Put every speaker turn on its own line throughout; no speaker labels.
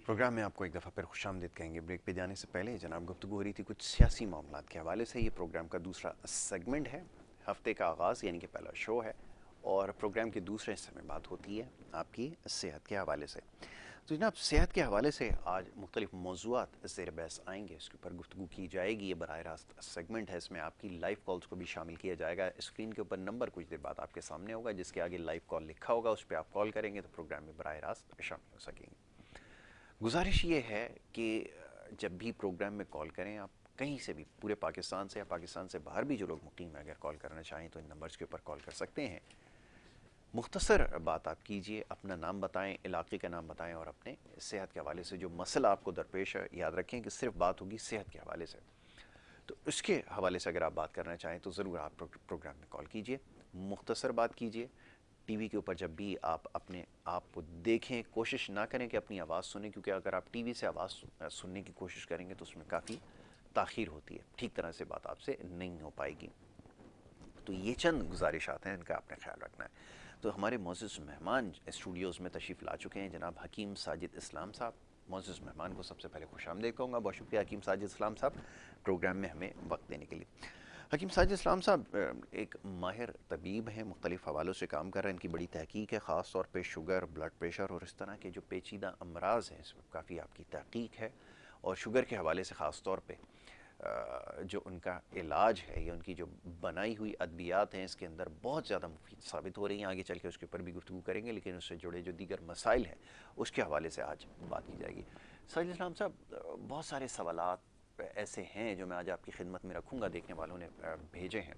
Programme में आपको एक दफ़ा फिर खुशामदीद कहेंगे। ब्रेक पे जाने से पहले जनाब गुफ्तगू हो रही थी कुछ सियासी मामलात के हवाले से। ये प्रोग्राम का दूसरा सेगमेंट है, हफ्ते का आगाज़ यानी कि पहला शो है, और प्रोग्राम के दूसरे हिस्से में बात होती है आपकी सेहत के हवाले से। तो जनाब सेहत के हवाले से आज मुख्तलिफ मौज़ूआत ज़ेर बहस आएंगे, इसके ऊपर गुफ्तगू की जाएगी। ये बराह रास्त सेगमेंट है, इसमें आपकी लाइव कॉल्स को भी शामिल किया जाएगा। स्क्रीन के ऊपर नंबर कुछ देर बाद आपके सामने होगा, जिसके आगे लाइव कॉल लिखा होगा, उस पर आप कॉल करेंगे तो प्रोग्राम में बराह रास्त शामिल हो सकेंगे। गुजारिश ये है कि जब भी प्रोग्राम में कॉल करें, आप कहीं से भी, पूरे पाकिस्तान से या पाकिस्तान से बाहर भी जो लोग मुकीम हैं, अगर कॉल करना चाहें तो इन नंबर्स के ऊपर कॉल कर सकते हैं। मुख्तसर बात आप कीजिए, अपना नाम बताएं, इलाके का नाम बताएं, और अपने सेहत के हवाले से जो मसला आपको दरपेश है, याद रखें कि सिर्फ बात होगी सेहत के हवाले से। तो इसके हवाले से अगर आप बात करना चाहें तो ज़रूर आप प्रोग्राम में कॉल कीजिए, मुख्तसर बात कीजिए। टीवी के ऊपर जब भी आप अपने आप को देखें, कोशिश ना करें कि अपनी आवाज़ सुनें, क्योंकि अगर आप टीवी से आवाज़ सुनने की कोशिश करेंगे तो उसमें काफ़ी ताख़ीर होती है, ठीक तरह से बात आपसे नहीं हो पाएगी। तो ये चंद गुजारिशात हैं, इनका आपने ख्याल रखना है। तो हमारे मोअज़्ज़ज़ मेहमान स्टूडियोज़ में तशरीफ़ ला चुके हैं, जनाब हकीम साजिद इस्लाम साहब। मोअज़्ज़ज़ मेहमान को सबसे पहले खुशामदीद कहूँगा। बहुत शुक्रिया हकीम साजिद इस्लाम साहब प्रोग्राम में हमें वक्त देने के लिए। हकीम साजिद इस्लाम साहब एक माहिर तबीब हैं, मुख्तलिफ़ हवालों से काम कर रहे हैं, इनकी बड़ी तहकीक है, ख़ास तौर पे शुगर, ब्लड प्रेशर और इस तरह के जो पेचीदा अमराज हैं, इसमें काफ़ी आपकी तहकीक है। और शुगर के हवाले से ख़ास तौर पे जो उनका इलाज है या उनकी जो बनाई हुई अद्वियात हैं, इसके अंदर बहुत ज़्यादा मुफीद साबित हो रही हैं। आगे चल के उसके ऊपर भी गुफ्तगू करेंगे, लेकिन उससे जुड़े जो दीगर मसाइल हैं उसके हवाले से आज बात की जाएगी। साजिद इस्लाम साहब, बहुत सारे सवालात ऐसे हैं जो मैं आज आपकी खिदमत में रखूँगा, देखने वालों ने भेजे हैं,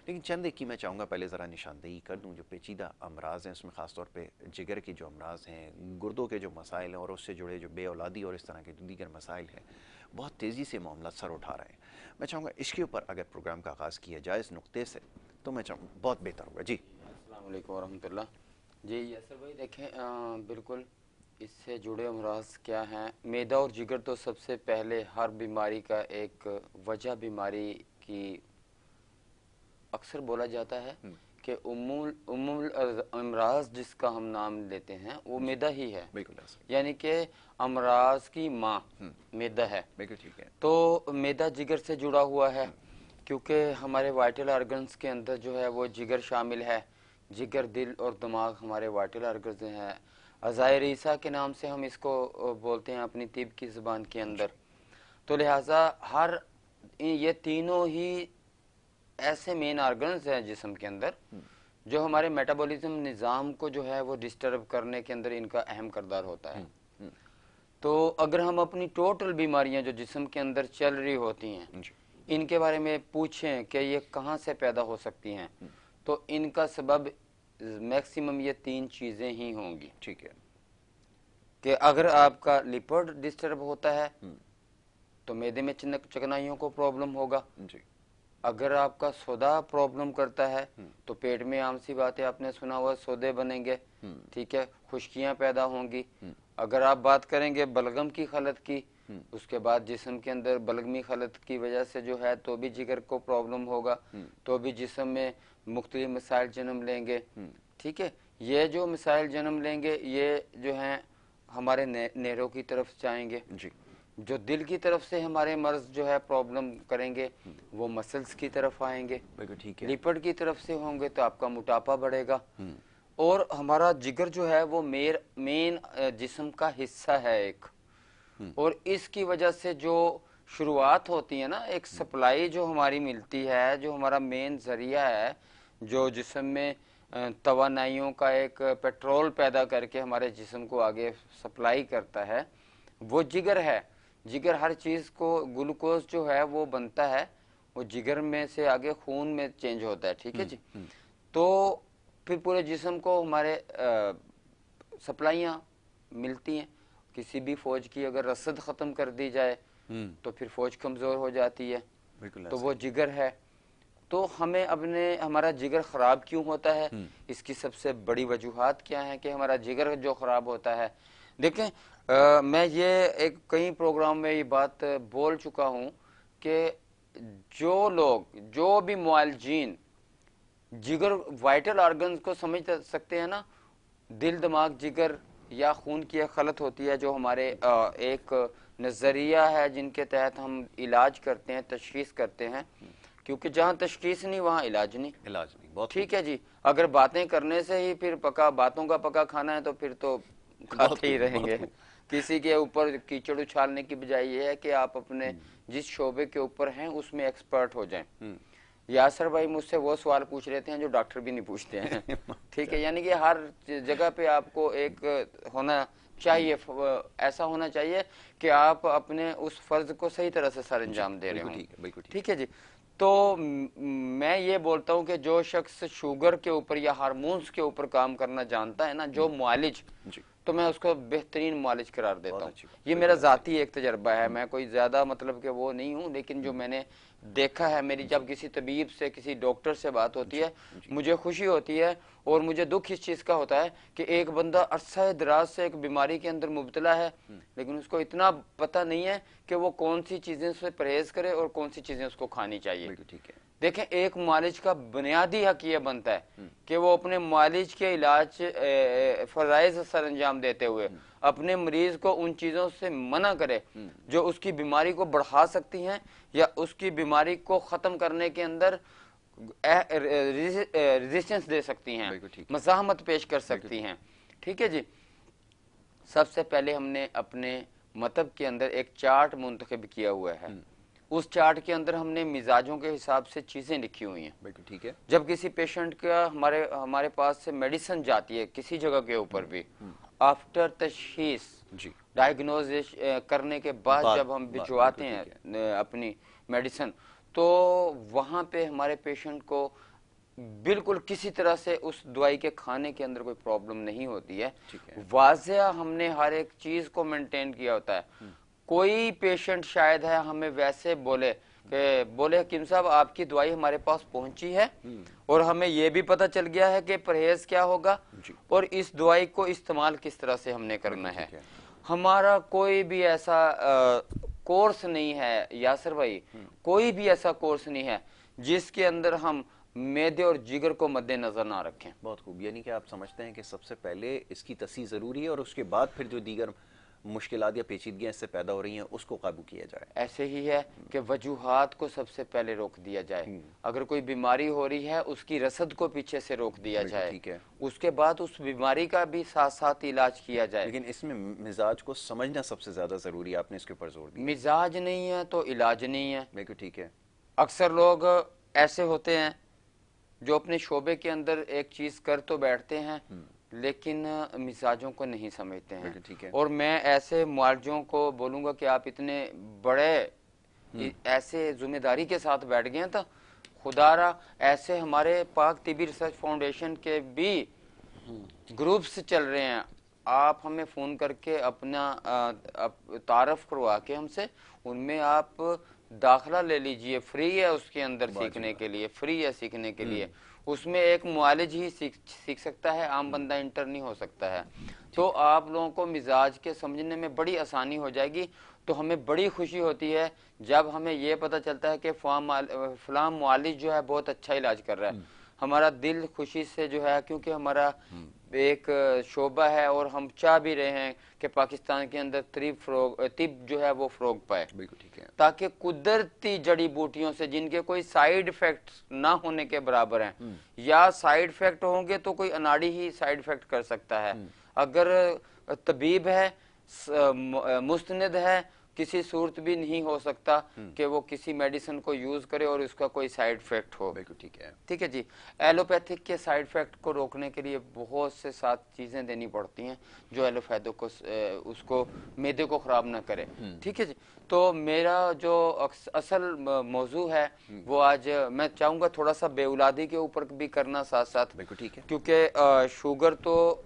लेकिन चंद एक की मैं चाहूँगा पहले ज़रा निशानदेही कर दूँ। जो पेचीदा अमराज हैं उसमें ख़ास तौर पे जिगर के जो अमराज हैं, गुर्दों के जो मसाइल हैं, और उससे जुड़े जो बे औलादी और इस तरह के जो दीगर मसाइल हैं, बहुत तेज़ी से मामला सर उठा रहे हैं। मैं चाहूँगा इसके ऊपर अगर प्रोग्राम का आगाज़ किया जाए इस नुक्ते से, तो मैं चाहूँ बहुत बेहतर होगा। जी,
अस्सलाम वालेकुम वरहमतुल्लाह। जी यासर भाई देखें, बिल्कुल इससे जुड़े अमराज क्या हैं। मैदा और जिगर तो सबसे पहले हर बीमारी का एक वजह बीमारी की अक्सर बोला जाता है कि उम्मुल उम्मुल अमराज जिसका हम नाम लेते हैं वो मैदा ही है,
बिल्कुल ऐसा।
यानी कि अमराज की माँ मैदा है।
बिल्कुल ठीक है।
तो मैदा जिगर से जुड़ा हुआ है, क्योंकि हमारे वाइटल ऑर्गन्स के अंदर जो है वो जिगर शामिल है। जिगर, दिल और दिमाग हमारे वाइटल ऑर्गन्स हैं। अज़ायर ईसा के नाम से हम इसको बोलते हैं अपनी तिब की ज़ुबान के अंदर। तो लिहाजा हर ये तीनों ही ऐसे मेन ऑर्गन्स हैं जिस्म के अंदर जो हमारे मेटाबॉलिज्म निज़ाम को जो है वो डिस्टर्ब करने के अंदर इनका अहम किरदार होता है। तो अगर हम अपनी टोटल बीमारियां जो जिस्म के अंदर चल रही होती हैं इनके बारे में पूछें कि ये कहाँ से पैदा हो सकती हैं, तो इनका सबब मैक्सिमम ये तीन चीज़ें ही होंगी।
ठीक है
कि अगर आपका लिपिड डिस्टर्ब होता है तो मैदे में चिकनाइयों को प्रॉब्लम होगा।
जी,
अगर आपका सौदा प्रॉब्लम करता है तो पेट में आम सी बात है, आपने सुना हुआ सौदे बनेंगे, ठीक है, खुश्कियां पैदा होंगी। अगर आप बात करेंगे बलगम की खलत की, उसके बाद जिस्म के अंदर बलगमी खलत की वजह से जो है तो भी जिगर को प्रॉब्लम होगा, तो भी जिस्म में मुख्तलिफ मसाइल जन्म लेंगे। ठीक है, ये जो मसाइल जन्म लेंगे ये जो हैं हमारे नेरों की तरफ जाएंगे।
जी,
जो दिल की तरफ से हमारे मर्ज जो है प्रॉब्लम करेंगे वो मसल्स की तरफ आएंगे।
बिल्कुल ठीक है।
लिपिड की तरफ से होंगे तो आपका मोटापा बढ़ेगा। और हमारा जिगर जो है वो मेन जिस्म का हिस्सा है एक, और इसकी वजह से जो शुरुआत होती है ना, एक सप्लाई जो हमारी मिलती है, जो हमारा मेन जरिया है जो जिस्म में तवानाइयों का एक पेट्रोल पैदा करके हमारे जिस्म को आगे सप्लाई करता है, वो जिगर है। जिगर हर चीज को, ग्लूकोज जो है वो बनता है, वो जिगर में से आगे खून में चेंज होता है। ठीक है जी। तो फिर पूरे जिस्म को हमारे सप्लाइयाँ मिलती हैं। किसी भी फौज की अगर रसद ख़त्म कर दी जाए तो फिर फौज कमज़ोर हो जाती है,
बिल्कुल
तो
ऐसा
वो
ही।
जिगर है। तो हमें अपने हमारा जिगर ख़राब क्यों होता है, इसकी सबसे बड़ी वजूहात क्या है कि हमारा जिगर जो ख़राब होता है। देखें, मैं ये एक कई प्रोग्राम में ये बात बोल चुका हूँ कि जो लोग, जो भी मुआलजीन जिगर वाइटल ऑर्गन्स को समझ सकते हैं ना, दिल, दिमाग, जिगर या खून की एक खलत होती है, जो हमारे एक नज़रिया है जिनके तहत हम इलाज करते हैं, तशखीस करते हैं, क्योंकि जहाँ तशखीस नहीं वहाँ इलाज नहीं।
बहुत
ठीक है जी। अगर बातें करने से ही फिर बातों का पका खाना है तो फिर तो खाते ही रहेंगे। किसी के ऊपर कीचड़ उछालने की बजाय ये है कि आप अपने जिस शोबे के ऊपर हैं उसमें एक्सपर्ट हो जाएं। यासर भाई मुझसे वो सवाल पूछ रहे थे जो डॉक्टर भी नहीं पूछते हैं। ठीक है, यानी कि हर जगह पे आपको एक होना चाहिए, ऐसा होना चाहिए कि आप अपने उस फर्ज को सही तरह से सर अंजाम दे रहे हो। ठीक है जी। तो मैं ये बोलता हूँ कि जो शख्स शुगर के ऊपर या हार्मोन्स के ऊपर काम करना जानता है ना, जो मुआलिज, तो मैं उसको बेहतरीन मुआलिज करार देता हूँ। ये मेरा जाती एक तजर्बा है, मैं कोई ज्यादा मतलब कि वो नहीं हूँ, लेकिन जो मैंने देखा है, मेरी जब किसी तबीब से, किसी डॉक्टर से बात होती है, मुझे खुशी होती है और मुझे दुख इस चीज का होता है कि एक बंदा अरसा दराज से एक बीमारी के अंदर मुब्तला है, लेकिन उसको इतना पता नहीं है कि वो कौन सी चीजें से परहेज करे और कौन सी चीजें उसको खानी चाहिए।
ठीक है।
देखें, एक मालिज का बुनियादी हक ये बनता है कि वो अपने मालिज के इलाज फराइज सर अंजाम देते हुए अपने मरीज को उन चीजों से मना करे जो उसकी बीमारी को बढ़ा सकती हैं या उसकी बीमारी को खत्म करने के अंदर रेजिस्टेंस दे सकती हैं, मज़ाहमत पेश कर सकती हैं। ठीक है जी। सबसे पहले हमने अपने मतब के अंदर एक चार्ट मुंतखब किया हुआ है। उस चार्ट के अंदर हमने मिजाजों के हिसाब से चीजें लिखी हुई हैं। बिल्कुल ठीक है। जब किसी पेशेंट का हमारे पास से मेडिसिन जाती है किसी जगह के ऊपर भी, आफ्टर तशखीस, डायग्नोसिस करने के बाद जब हम भिजवाते हैं अपनी मेडिसिन, तो वहां पे हमारे पेशेंट को बिल्कुल किसी तरह से उस दवाई के खाने के अंदर कोई प्रॉब्लम नहीं होती है। वाज़ेह हमने हर एक चीज को मेंटेन किया होता है। कोई पेशेंट शायद है हमें वैसे बोले हकीम साहब आपकी दवाई हमारे पास पहुंची है और हमें यह भी पता चल गया है कि परहेज क्या होगा और इस दवाई को इस्तेमाल किस तरह से हमने करना है। हमारा कोई भी ऐसा कोर्स नहीं है यासर भाई, कोई भी ऐसा कोर्स नहीं है जिसके अंदर हम मैदे और जिगर को मद्देनजर ना रखें।
बहुत खूब। यानी कि आप समझते हैं कि सबसे पहले इसकी तस्हीह जरूरी है और उसके बाद फिर जो दीगर मुश्किलात या पेचीदगियां इससे पैदा हो रही हैं उसको काबू किया जाए।
ऐसे ही है कि वजूहात को सबसे पहले रोक दिया जाए। अगर कोई बीमारी हो रही है उसकी रसद को पीछे से रोक दिया जाए। ठीक है। उसके बाद उस बीमारी का भी साथ साथ इलाज किया जाए।
लेकिन इसमें मिजाज को समझना सबसे ज्यादा जरूरी है, आपने इसके ऊपर जोर दिया।
मिजाज नहीं है तो इलाज नहीं है।
बिल्कुल ठीक है।
अक्सर लोग ऐसे होते हैं जो अपने शोबे के अंदर एक चीज कर तो बैठते हैं लेकिन मिजाजों को नहीं समझते हैं। और मैं ऐसे मुआलजों को बोलूंगा कि आप इतने बड़े ऐसे जिम्मेदारी के साथ बैठ गए हैं, तो खुदारा ऐसे हमारे पाक तिबी रिसर्च फाउंडेशन के भी ग्रुप्स चल रहे हैं। आप हमें फोन करके अपना तारफ करवा के हमसे उनमें आप दाखला ले लीजिए, फ्री है उसके अंदर सीखने के लिए, फ्री है सीखने के लिए। उसमें एक मुआलिज ही सीख सकता है, आम बंदा इंटर नहीं हो सकता है। तो आप लोगों को मिजाज के समझने में बड़ी आसानी हो जाएगी। तो हमें बड़ी खुशी होती है जब हमें ये पता चलता है कि फलां मुआलिज जो है बहुत अच्छा इलाज कर रहा है। हमारा दिल खुशी से जो है, क्योंकि हमारा एक शोबा है और हम चाह भी रहे हैं कि पाकिस्तान के अंदर तिब जो है वो फरोग पाए। बिल्कुल ठीक है। ताकि कुदरती जड़ी बूटियों से जिनके कोई साइड इफेक्ट ना होने के बराबर हैं, या साइड इफेक्ट होंगे तो कोई अनाड़ी ही साइड इफेक्ट कर सकता है। अगर तबीब है, मुस्तनिद है, किसी सूरत भी नहीं हो सकता कि वो किसी मेडिसिन को यूज करे और उसका कोई साइड इफेक्ट हो। बिल्कुल ठीक है। ठीक है जी। एलोपैथिक के साइड इफेक्ट को रोकने के लिए बहुत से सात चीजें देनी पड़ती हैं जो एलोपैथो को उसको मैदे को खराब ना करे। ठीक है जी। तो मेरा जो असल मौजू है वो आज मैं चाहूंगा थोड़ा सा बेउलादी के ऊपर भी करना साथ साथ। बिल्कुल ठीक है। क्योंकि शुगर तो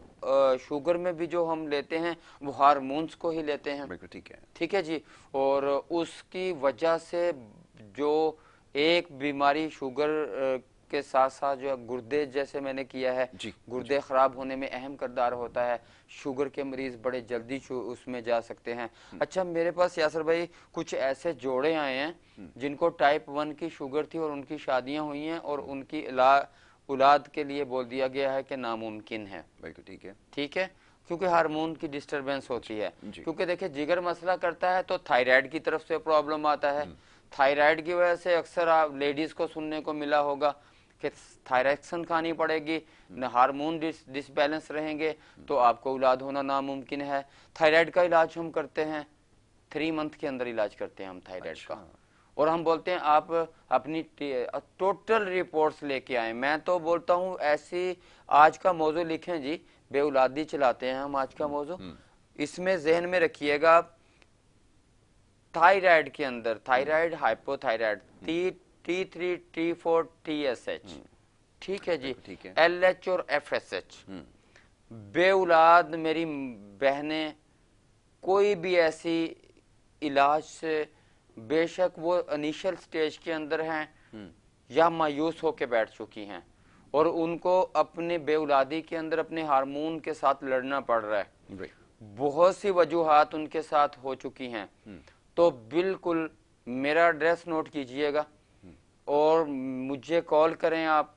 शुगर में भी जो हम लेते हैं वो हार्मोन्स को ही लेते हैं। बिल्कुल ठीक है। ठीक है जी। और उसकी वजह से जो एक बीमारी शुगर के साथ साथ जो गुर्दे, जैसे मैंने किया है, गुर्दे खराब होने में अहम किरदार होता है। शुगर के मरीज बड़े जल्दी उसमें जा सकते हैं। अच्छा, मेरे पास यासर भाई कुछ ऐसे जोड़े आए हैं जिनको टाइप 1 की शुगर थी और उनकी शादियां हुई हैं और उनकी औलाद के लिए बोल दिया गया है कि नामुमकिन है। बिल्कुल ठीक है। ठीक है। क्योंकि हार्मोन की डिस्टरबेंस होती है।
जी।
क्योंकि देखिए जिगर मसला करता है तो थायराइड की तरफ से प्रॉब्लम आता है। थायराइड की वजह से अक्सर आप लेडीज को सुनने को मिला होगा कि थायरॉक्सिन खानी पड़ेगी, न हार्मोन डिसबैलेंस रहेंगे तो आपको औलाद होना नामुमकिन है। थायराइड का इलाज हम करते हैं 3 मंथ के अंदर इलाज करते हैं हम थायराइड का। और हम बोलते हैं आप अपनी टोटल रिपोर्ट्स लेके आए। मैं तो बोलता हूँ ऐसी आज का मौजू लिखें जी, बेऔलादी चलाते हैं हम आज का मौजू। इसमें जहन में रखिएगा आप, थायराइड के अंदर thyroid, hypothyroid, T3, T4, TSH, ठीक है जी,
ठीक है।
LH और FSH। बेऔलाद मेरी बहनें कोई भी ऐसी इलाज से, बेशक वो इनिशियल स्टेज के अंदर हैं या मायूस होकर बैठ चुकी हैं और उनको अपने बेऔलादी के अंदर अपने हार्मोन के साथ लड़ना पड़ रहा है, बहुत सी वजूहात उनके साथ हो चुकी हैं, तो बिल्कुल मेरा एड्रेस नोट कीजिएगा और मुझे कॉल करें। आप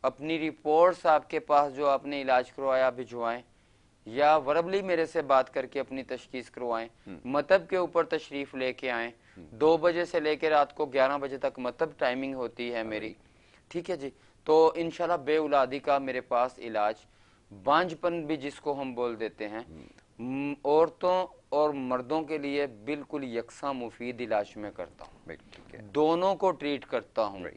अपनी रिपोर्ट्स आपके पास जो आपने इलाज करवाया भिजवाएं या वर्बली मेरे से बात करके अपनी तशखीस करवाएं। मतब के ऊपर तशरीफ लेके आएं। 2 बजे से लेकर रात को 11 बजे तक मतब टाइमिंग होती है मेरी, ठीक है जी। तो इंशाल्लाह बेऔलादी का मेरे पास इलाज, बांझपन भी जिसको हम बोल देते हैं, औरतों और मर्दों के लिए बिल्कुल यकसा मुफीद इलाज में करता हूँ, दोनों को ट्रीट करता हूँ।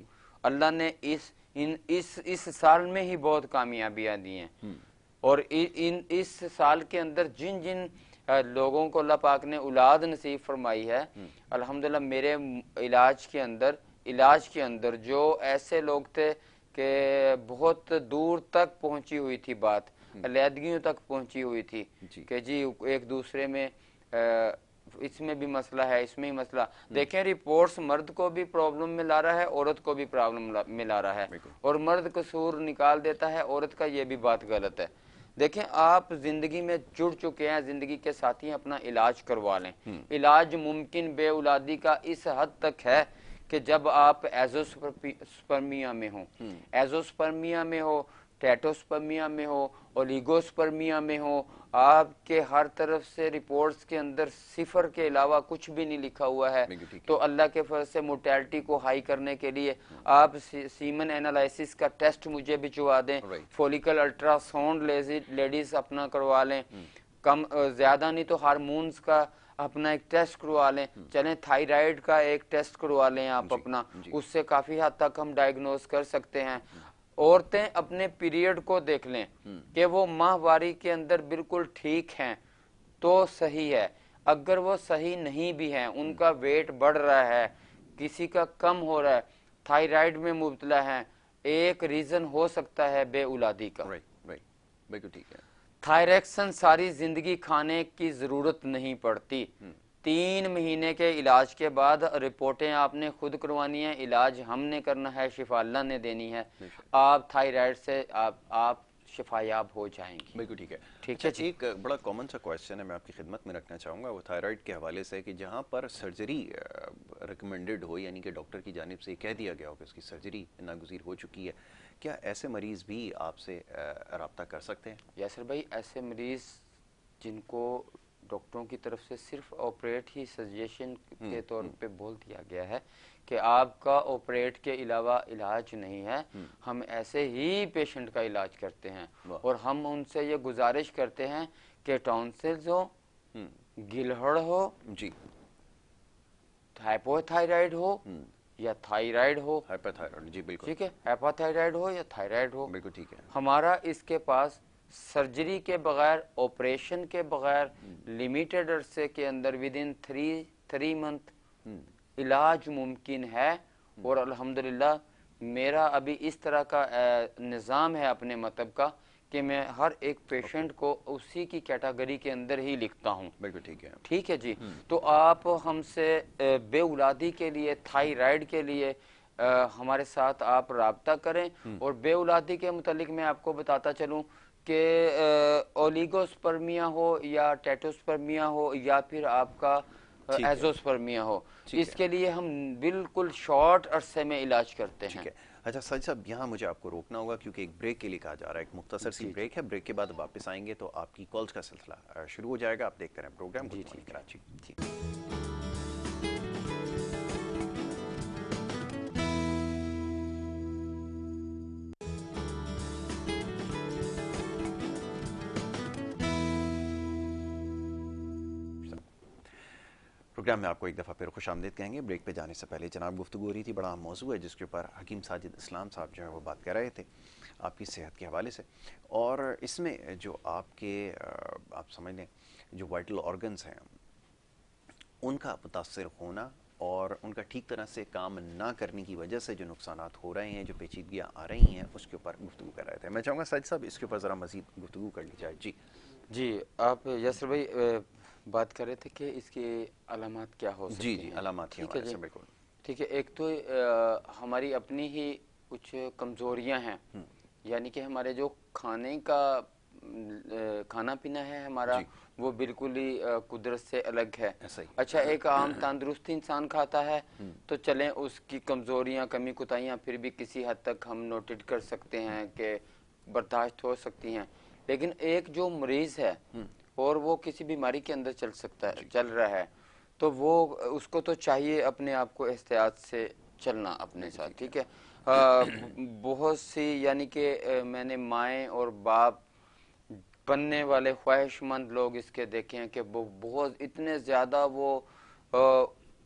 अल्लाह ने इस साल में ही बहुत कामयाबियां दी हैं और इस साल के अंदर जिन जिन लोगों को अल्लाह पाक ने औलाद नसीब फरमाई है, अल्हम्दुलिल्लाह मेरे इलाज के अंदर जो ऐसे लोग थे कि बहुत दूर तक पहुंची हुई थी बात, अलैदगियों तक पहुंची हुई थी कि जी एक दूसरे में इसमें भी मसला है, इसमें ही मसला। देखें रिपोर्ट्स मर्द को भी प्रॉब्लम में ला रहा है, औरत को भी प्रॉब्लम में ला रहा है, और मर्द कसूर निकाल देता है औरत का, ये भी बात गलत है। देखें आप जिंदगी में जुड़ चुके हैं, जिंदगी के साथ ही अपना इलाज करवा लें। इलाज मुमकिन बेऔलादी का इस हद तक है कि जब आप एजोस्पर्मिया में हो, एजोस्पर्मिया में हो, टेटोस्पर्मिया में हो, ओलिगोस्पर्मिया में हो, आपके हर तरफ से रिपोर्ट्स के अंदर सिफर के अलावा कुछ भी नहीं लिखा हुआ है, तो अल्लाह के फजल से मोर्टेलिटी को हाई करने के लिए आप सीमन एनालिसिस का टेस्ट मुझे भिजवा दें, फॉलिकल अल्ट्रासाउंड लेडीज अपना करवा लें, कम ज्यादा नहीं तो हार्मोन्स का अपना एक टेस्ट करवा लें, चलें थायराइड का एक टेस्ट करवा लें आप अपना, उससे काफी हद तक हम डायग्नोज कर सकते हैं। औरतें अपने पीरियड को देख लें कि वो माहवारी के अंदर बिल्कुल ठीक हैं तो सही है, अगर वो सही नहीं भी हैं, उनका वेट बढ़ रहा है, किसी का कम हो रहा है, थायराइड में मुब्तला है, एक रीजन हो सकता है बेऔलादी का।
बिल्कुल ठीक है।
थायरॉक्सिन सारी जिंदगी खाने की जरूरत नहीं पड़ती, 3 महीने के इलाज के बाद रिपोर्टें आपने खुद करवानी है, इलाज हमने करना है, शिफा अल्लाह ने देनी है, आप थायराइड से आप शिफायाब हो जाएंगे।
बिल्कुल ठीक है।
ठीक है।
एक बड़ा कॉमन सा क्वेश्चन है, मैं आपकी खिदमत में रखना चाहूँगा, वो थायराइड के हवाले से कि जहाँ पर सर्जरी रिकमेंडेड हो, यानी कि डॉक्टर की जानिब से कह दिया गया हो कि उसकी सर्जरी नागुज़ीर हो चुकी है, क्या ऐसे मरीज़ भी आपसे रब्ता कर सकते हैं?
यासर भाई, ऐसे मरीज़ जिनको डॉक्टरों की तरफ से सिर्फ ऑपरेट ही सजेशन के तौर पे बोल दिया गया है कि आपका ऑपरेट के अलावा इलाज नहीं है, हम ऐसे ही पेशेंट का इलाज करते हैं और हम उनसे ये गुजारिश करते हैं कि टॉन्सिल्स हो, गिलहड़ हो
जी,
हाइपोथायराइड हो या थायराइड हो,
हाइपोथायराइड, जी बिल्कुल
ठीक है, हाइपोथायराइड हो या थायराइड हो,
बिल्कुल ठीक है,
हमारा इसके पास सर्जरी के बगैर, ऑपरेशन के बगैर, लिमिटेड अरसे के अंदर विद इन 3 मंथ इलाज मुमकिन है। और अल्हम्दुलिल्लाह मेरा अभी इस तरह का निज़ाम है अपने मतलब का कि मैं हर एक पेशेंट को उसी की कैटेगरी के अंदर ही लिखता हूँ।
बिल्कुल ठीक है,
ठीक है जी। तो आप हमसे बेऔलादी के लिए, थायराइड के लिए हमारे साथ आप राब्ता करें। और बेऔलादी के मुतालिक मैं आपको बताता चलूँ कि ओलिगोस्पर्मिया हो या टेटोस्पर्मिया हो या फिर आपका एजोस्पर्मिया हो, इसके लिए हम बिल्कुल शॉर्ट अरसे में इलाज करते हैं।
अच्छा सच साहब, यहाँ मुझे आपको रोकना होगा क्योंकि एक ब्रेक के लिए कहा जा रहा है, एक मुख्तसर सी
जी
ब्रेक है। ब्रेक के बाद वापस आएंगे तो आपकी कॉल्स का सिलसिला शुरू हो जाएगा। आप देखते रहें प्रोग्राम गुड
जी
मॉर्निंग
ठीक है।
कराची। प्रोग्राम में आपको एक दफ़ा फिर खुशामदीद कहेंगे। ब्रेक पे जाने से पहले जनाब गुफ्तगू हो रही थी, बड़ा मौजू है जिसके ऊपर हकीम साजिद इस्लाम साहब जो है वो बात कर रहे थे आपकी सेहत के हवाले से। और इसमें जो आपके आप समझ लें जो वाइटल ऑर्गन्स हैं उनका मुतासर होना और उनका ठीक तरह से काम ना करने की वजह से जो नुकसानात हो रहे हैं, जो पेचीदगियाँ आ रही हैं, उसके ऊपर गुफ्तगू कर रहे थे। मैं चाहूँगा साजिद साहब इसके ऊपर ज़रा मज़ीद गुफ्तगू कर ली जाए। जी
जी, आप यासर भाई बात कर रहे थे कि इसकी अलामात क्या हो
जी
सकती
जी,
हैं।
अलामात के
ठीक है
हवाले
जी,
से बिल्कुल।
ठीक है। एक तो हमारी अपनी ही कुछ कमज़ोरियां हैं, यानी कि हमारे जो खाने का खाना पीना है हमारा,
जी
वो बिल्कुल ही कुदरत से अलग है।
ऐसा ही।
अच्छा, एक आम तंदुरुस्त इंसान खाता है तो चलें उसकी कमज़ोरियां कमी कुताहियाँ फिर भी किसी हद तक हम नोटिट कर सकते हैं कि बर्दाश्त हो सकती हैं। लेकिन एक जो मरीज़ है और वो किसी बीमारी के अंदर चल रहा है, तो वो उसको तो चाहिए अपने आप को एहतियात से चलना अपने साथ। ठीक है। बहुत सी यानी कि मैंने माएँ और बाप बनने वाले ख्वाहिशमंद लोग इसके देखे हैं कि वो बहुत इतने ज़्यादा वो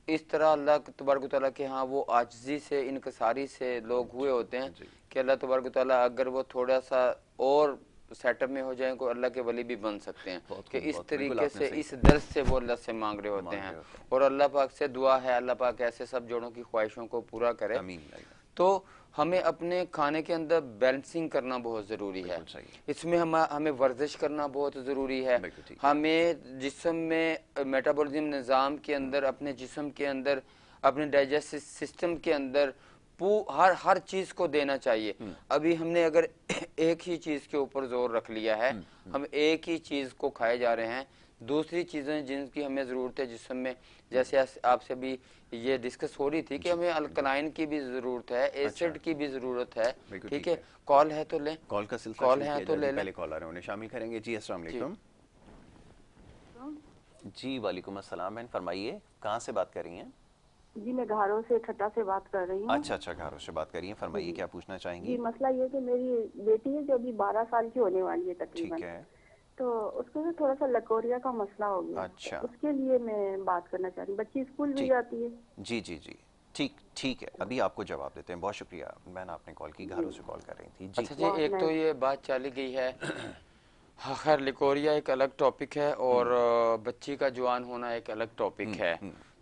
इस तरह अल्लाह तबारक तआला के यहाँ वो आजिज़ी से इनकसारी से लोग हुए होते हैं
जी
कि अल्लाह तबारक तआला अगर वो थोड़ा सा और सेटअप में हो जाए को अल्लाह के वली भी बन सकते हैं
बहुत
कि
खूब,
इस
बहुत बिल्कुल
तरीके
आपने
से
सही
इस
कहा।
दर्द से वो अल्लाह से मांग रहे होते
मांग
हैं।
रहे होते हैं।
और अल्लाह पाक से दुआ है अल्लाह पाक ऐसे सब जोड़ों की ख्वाहिशों को पूरा करे।
आमीन आमीन।
तो हमें अपने खाने के अंदर बैलेंसिंग करना बहुत ज़रूरी है।
बिल्कुल सही।
इसमें हमें वर्जिश करना बहुत ज़रूरी है।
बिल्कुल ठीक है।
हमें जिस्म में मेटाबॉलिज्म निज़ाम के अंदर अपने जिस्म के अंदर अपने डाइजेस्टिव सिस्टम के अंदर हर चीज़ को देना चाहिए। अभी हमने अगर एक ही चीज़ के ऊपर जोर रख लिया है, हम एक ही चीज़ को खाए जा रहे हैं, दूसरी चीज़ें जिनकी हमें ज़रूरत है जिस्म में, जैसे आपसे भी ये डिस्कस हो रही थी कि हमें अल्कलाइन की भी ज़रूरत है,
अच्छा
एसिड की भी ज़रूरत है।
बिल्कुल
ठीक
ठीक
है।
है।
कॉल है तो लें,
कॉल का सिलसिला
कॉल
शुरू
है
किया
तो
जाए जी।
ले लें।
पहले कॉल आ रहे हैं, उन्हें शामिल करेंगे। जी अस्सलाम
जी
वालेकुम। जी वालेकुम अस्सलाम। बहन फरमाइए, कहाँ से बात कर रही हैं?
जी मैं घारों से ठट्टा से बात कर रही हूँ।
अच्छा अच्छा, घरों से बात करिए, फरमाइए
जी
क्या पूछना
जी,
चाहेंगी?
मसला ये कि मेरी बेटी है जो अभी 12 साल की होने वाली है
ठीक
तकरीबन,
है।
तो उसको भी थोड़ा सा लकोरिया का मसला हो गया है,
अच्छा
तो उसके लिए मैं बात करना चाह रही हूँ। बच्ची स्कूल भी
जी
जाती है।
जी जी जी, ठीक ठीक है, अभी आपको जवाब देते हैं। बहुत शुक्रिया बहन, आपने कॉल की,
जी
घरों से कॉल कर रही थी। जी
अच्छा जी,
बहुत
एक तो
मैं
ये बात चली गई है। हाँ, खैर लिकोरिया एक अलग टॉपिक है और बच्ची का जवान होना एक अलग टॉपिक है।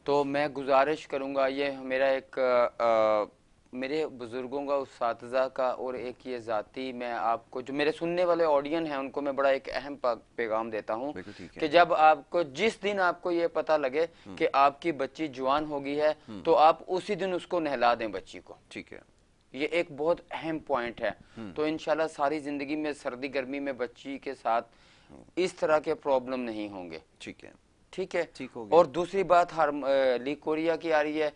तो मैं गुजारिश करूंगा, ये मेरा एक मेरे बुजुर्गों का उस्ताज़ा का और एक ये ज़ाती, मैं आपको जो मेरे सुनने वाले ऑडियंस हैं उनको मैं बड़ा एक अहम पैगाम देता हूँ
बिल्कुल ठीक
कि
है।
जब आपको जिस दिन आपको ये पता लगे कि आपकी बच्ची जवान हो गई है तो आप उसी दिन उसको नहला दें बच्ची को।
ठीक है।
ये एक बहुत अहम पॉइंट है। तो इंशाल्लाह सारी जिंदगी में सर्दी गर्मी में बच्ची के साथ इस तरह के प्रॉब्लम नहीं होंगे।
ठीक है।
ठीक है।
ठीक हो गया।
और दूसरी बात लिकोरिया की आ रही है,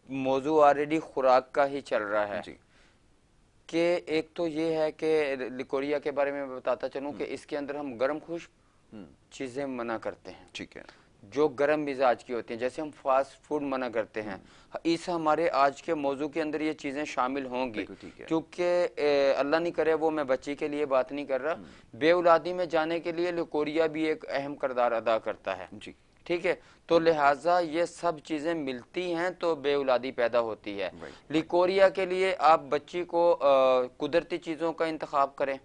मौजू ऑलरेडी खुराक का ही चल रहा है
जी
कि एक तो ये है कि लिकोरिया के बारे में मैं बताता चलूं कि इसके अंदर हम गर्म खुश्क चीजें मना करते हैं
ठीक है।
जो गर्म मिजाज की होती हैं, जैसे हम फास्ट फूड मना करते हैं। इस हमारे आज के मौजू के अंदर ये चीज़ें शामिल होंगी,
बिल्कुल ठीक है।
क्योंकि अल्लाह नहीं करे, वो मैं बच्ची के लिए बात नहीं कर रहा, बेऔलादी में जाने के लिए लिकोरिया भी एक अहम किरदार अदा करता है।
जी
ठीक है। तो लिहाजा ये सब चीज़ें मिलती हैं तो बेऔलादी पैदा होती है।
राइट।
लिकोरिया के लिए आप बच्ची को कुदरती चीज़ों का इंतखाब करें,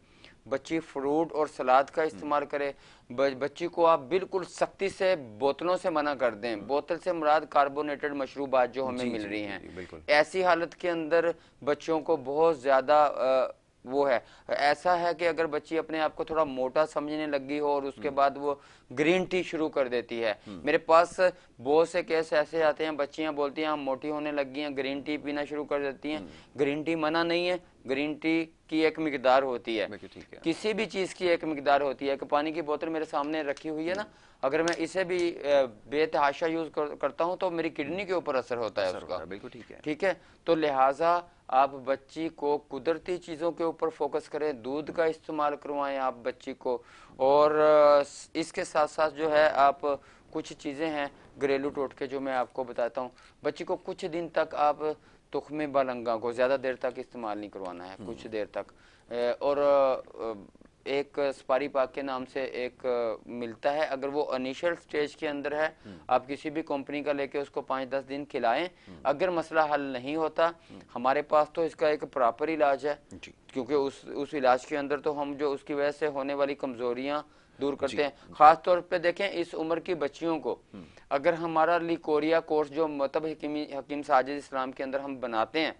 बच्ची फ्रूट और सलाद का इस्तेमाल करे। बच्ची को आप बिल्कुल सख्ती से बोतलों से मना कर दें। बोतल से मुराद कार्बोनेटेड मशरूबात जो हमें
जी
मिल
जी
रही
जी
हैं।
जी बिल्कुल।
ऐसी हालत के अंदर बच्चों को बहुत ज़्यादा वो है, ऐसा है कि अगर बच्ची अपने आप को थोड़ा मोटा समझने लगी हो और उसके बाद वो ग्रीन टी शुरू कर देती है। मेरे पास बहुत से केस ऐसे आते हैं, बच्चियां बोलती हैं हम मोटी होने लगी हैं, ग्रीन टी पीना शुरू कर देती हैं। ग्रीन टी मना नहीं है, ग्रीन टी की एक मिकदार होती है,
ठीक है।
किसी भी चीज की एक मिकदार होती है। कि पानी की बोतल मेरे सामने रखी हुई है ना, अगर मैं इसे भी बेतहाशा यूज करता हूं तो मेरी किडनी के ऊपर असर होता है उसका।
बिल्कुल ठीक है।
ठीक है, तो लिहाजा आप बच्ची को कुदरती चीजों के ऊपर फोकस करें, दूध का इस्तेमाल करवाएं आप बच्ची को। और इसके साथ साथ जो है आप कुछ चीजें हैं घरेलू टोटके जो मैं आपको बताता हूँ। बच्ची को कुछ दिन तक आप तुख्मे बालंगा को ज्यादा देर तक इस्तेमाल नहीं करवाना है, कुछ देर तक। और एक स्पारी पाक के नाम से एक मिलता है, अगर वो इनिशियल स्टेज के अंदर है, आप किसी भी कंपनी का लेके उसको 5-10 दिन खिलाएं। अगर मसला हल नहीं होता, हमारे पास तो इसका एक प्रॉपर इलाज है, क्योंकि उस इलाज के अंदर तो हम जो उसकी वजह से होने वाली कमजोरियां दूर करते हैं। खास तौर पे देखें इस उम्र की बच्चियों को, अगर हमारा लिकोरिया कोर्स जो मतलब हकीम साजिद इस्लाम के अंदर हम बनाते हैं,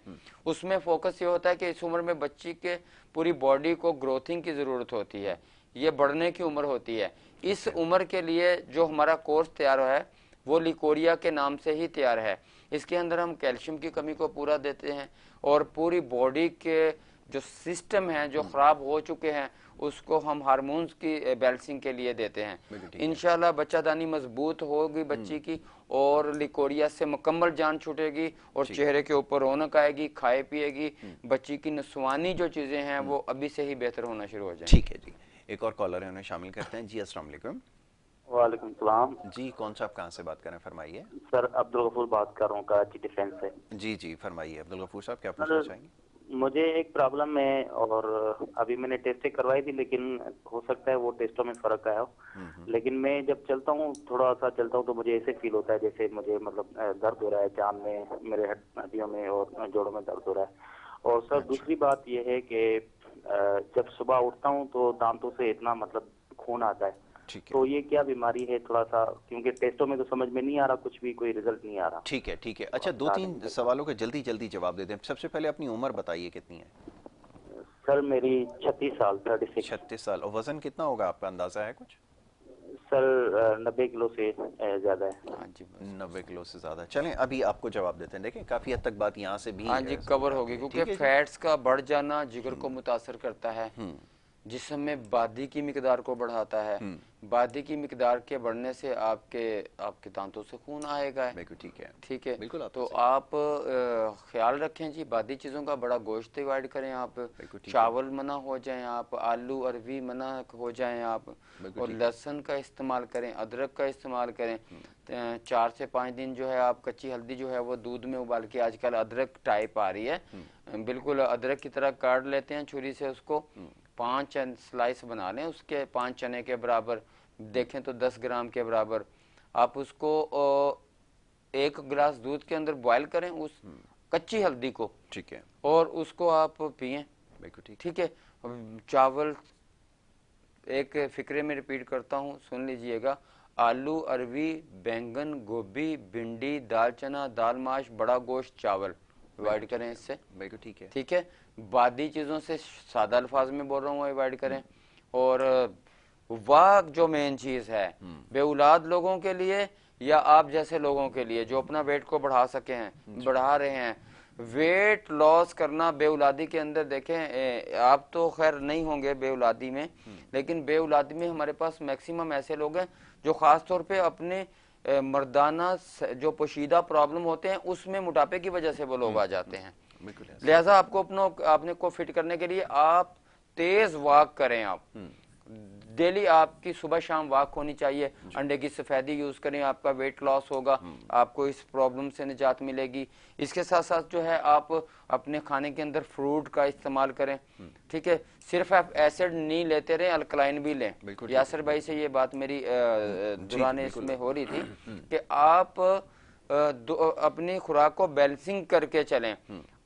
उसमें फोकस ये होता है कि इस उम्र में बच्ची के पूरी बॉडी को ग्रोथिंग की जरूरत होती है, ये बढ़ने की उम्र होती है। इस उम्र के लिए जो हमारा कोर्स तैयार है वो लिकोरिया के नाम से ही तैयार है। इसके अंदर हम कैल्शियम की कमी को पूरा देते हैं और पूरी बॉडी के जो सिस्टम हैं जो खराब हो चुके हैं उसको हम हार्मोन्स की बैलेंसिंग के लिए देते हैं। इंशाल्लाह बच्चादानी मजबूत होगी बच्ची की और लिकोरिया से मुकम्मल जान छूटेगी और चेहरे के ऊपर रौनक आएगी, खाए पिएगी, बच्ची की नस्वानी जो चीजें हैं वो अभी से ही बेहतर होना शुरू हो जाएंगी।
ठीक है जी, एक और कॉलर है, उन्हें शामिल करते हैं। जी अस्सलाम वालेकुम।
वालेकुम सलाम
जी, कौन सा आप कहाँ से बात कर रहे हैं, फरमाइए।
सर, अब्दुल गफूर बात कर रहा हूँ कराची डिफेंस से।
जी जी फरमाइए अब्दुल गफूर साहब, क्या पूछना चाहेंगे?
मुझे एक प्रॉब्लम है और अभी मैंने टेस्टें करवाई थी, लेकिन हो सकता है वो टेस्टों में फर्क आया हो। लेकिन मैं जब चलता हूँ, थोड़ा सा चलता हूँ, तो मुझे ऐसे फील होता है जैसे मुझे मतलब दर्द हो रहा है जान में, मेरे हड्डियों में और जोड़ों में दर्द हो रहा है। और सर दूसरी बात यह है कि जब सुबह उठता हूँ तो दांतों से इतना मतलब खून आता है। तो ये क्या बीमारी है, थोड़ा सा, क्योंकि टेस्टों में तो समझ में नहीं आ रहा, कुछ भी कोई रिजल्ट नहीं आ रहा।
ठीक है ठीक है। अच्छा, 2-3 सवालों के जल्दी जल्दी जवाब देते हैं। सबसे पहले अपनी उम्र बताइए, कितनी है?
सर मेरी 36 साल, 36।
36 साल। और वजन कितना होगा, आपका अंदाजा है कुछ?
सर 90 किलो से ज्यादा है।
हाँ जी,
90 किलो से ज्यादा। चलें अभी आपको जवाब देते हैं। देखें काफी हद तक बात यहाँ से भी
हाँ जी कवर होगी, क्योंकि फैट्स का बढ़ जाना जिगर को मुतासर करता है, जिस्म में बादी की मिकदार को बढ़ाता है। बादी की मिकदार के बढ़ने से आपके दांतों से खून आएगा।
ठीक है,
ठीक है,
बिल्कुल।
तो आप ख्याल रखें जी, बादी चीजों का बड़ा गोश्त अवॉइड करें आप, चावल मना हो जाएं आप, आलू अरवी मना हो जाएं आप, और लहसुन का इस्तेमाल करें, अदरक का इस्तेमाल करें। 4 से 5 दिन जो है आप कच्ची हल्दी जो है वो दूध में उबाल के, आजकल अदरक टाइप आ रही है, बिल्कुल अदरक की तरह काट लेते हैं छुरी से, उसको 5 स्लाइस बना लें, उसके 5 चने के बराबर, देखें तो 10 ग्राम के बराबर। आप उसको 1 गिलास दूध के अंदर बॉयल करें उस कच्ची हल्दी को,
ठीक है,
और उसको आप पिएं। ठीक है। चावल, एक फिक्रे में रिपीट करता हूँ, सुन लीजिएगा। आलू अरवी, बैंगन, गोभी, भिंडी, दाल चना, दाल माश, बड़ा गोश्त, चावल अवॉइड करें इससे।
ठीक है,
ठीक है। बादी चीजों से, सादा अल्फाज में बोल रहा हूँ, अवॉइड करें। और वाह जो मेन चीज है बेउलाद लोगों के लिए या आप जैसे लोगों के लिए जो अपना वेट को बढ़ा सके हैं, बढ़ा रहे हैं, वेट लॉस करना बेउलादी के अंदर, देखें आप तो खैर नहीं होंगे बेउलादी में, लेकिन बेउलादी में हमारे पास मैक्सिमम ऐसे लोग हैं जो खास तौर पे अपने मर्दाना जो पोशीदा प्रॉब्लम होते हैं उसमें मोटापे की वजह से वो लोग आ जाते हैं। लिहाजा आपने को फिट करने के लिए आप तेज वॉक करें। आप डेली आपकी सुबह शाम वॉक होनी चाहिए। अंडे की सफेदी यूज करें, आपका वेट लॉस होगा, आपको इस प्रॉब्लम से निजात मिलेगी। इसके साथ साथ जो है आप अपने खाने के अंदर फ्रूट का इस्तेमाल करें। ठीक है, सिर्फ आप एसिड नहीं लेते रहे, अल्कलाइन भी लें। यासर भाई से ये बात मेरी दुराने इसमें हो रही थी कि आप अपनी खुराक को बैलेंसिंग करके चलें।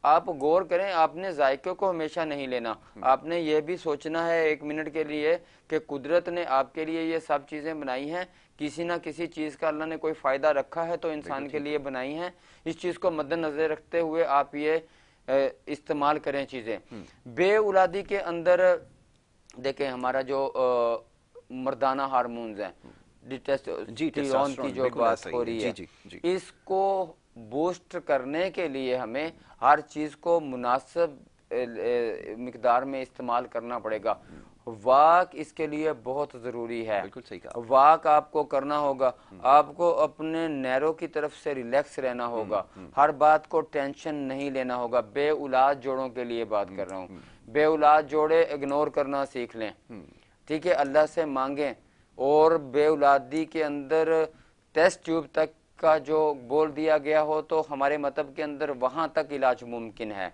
आप गौर करें, आपने जायके को हमेशा नहीं लेना, आपने ये भी सोचना है 1 मिनट के लिए कि कुदरत ने आपके लिए ये सब चीजें बनाई हैं, किसी ना किसी चीज का अल्लाह ने कोई फायदा रखा है तो इंसान के लिए बनाई हैं। इस चीज को मद्देनजर रखते हुए आप ये इस्तेमाल करें चीजें। बे औलादी के अंदर देखें हमारा जो मर्दाना हार्मोन्स हैं, टेस्टोस्टेरोन की जो बात हो रही है, इसको बूस्ट करने के लिए हमें हर चीज को मुनासिब मिकदार में इस्तेमाल करना पड़ेगा। वाक इसके लिए बहुत जरूरी है।
बिल्कुल सही कहा।
वाक आपको करना होगा, आपको अपने नैरो की तरफ से रिलैक्स रहना होगा, हर बात को टेंशन नहीं लेना होगा। बेउलाद जोड़ों के लिए बात कर रहा हूँ, बेउलाद जोड़े इग्नोर करना सीख लें, ठीक है, अल्लाह से मांगें। और बेउलादी के अंदर टेस्ट ट्यूब तक का जो बोल दिया गया हो तो हमारे मतलब के अंदर वहां तक इलाज मुमकिन है।